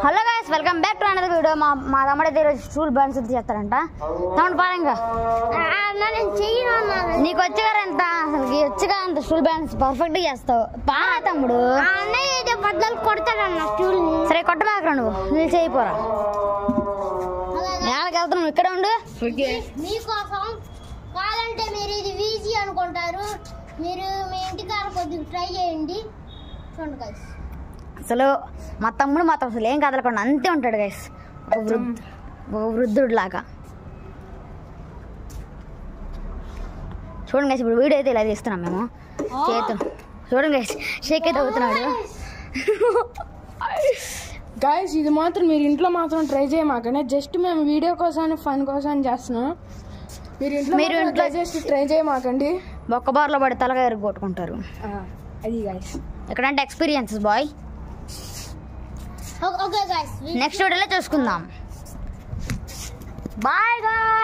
Hello guys, welcome back to another video. మా తమ్ముడైతే ఈరోజు stool balance చేస్తారంట. తమ్ముడు పారంగా నీకు వచ్చేగారు ఎంత అసలు వచ్చగా అంత స్టూల్ బ్యాలెన్స్ పర్ఫెక్ట్ చేస్తావు. పారా తమ్ముడు, కొడతాడన్న స్టూల్. సరే కొట్టమాకరా, నువ్వు చేయిపోరా. నేలకి వెళ్తున్నావు, ఇక్కడ ఉండు. మీకోసం కావాలంటే మీరు ఇది ఈజీ అనుకుంటారు, మీరు మీ ఇంటికాడ కొద్దిగా ట్రై చేయండి. చూడండి గైస్, అసలు మా తమ్ముడు మాత్రం అసలు ఏం కదలకుండా అంతే ఉంటాడు గైస్, ఒక వృద్ధుడు లాగా. చూడండి గైస్, ఇప్పుడు వీడియో అయితే ఇలా తీస్తున్నాం మేము చేతు. చూడండి గైస్, షేక్ అయితే అవుతున్నాడు. గైస్ ఇది మాత్రం మీరు ఇంట్లో మాత్రం ట్రై చేయమాకండి, జస్ట్ మేము వీడియో కోసం ఫన్ కోసం చేస్తున్నాం. మీరు ఇంట్లో జస్ట్ ట్రై చేయమాకండి, బొక్క బార్లో పడి తలగా ఎరుగొట్టుకుంటారు. అది గైస్ ఎక్కడంటే experiences bye. Okay guys, next వీడియోలో చూసుకుందాం. Bye guys.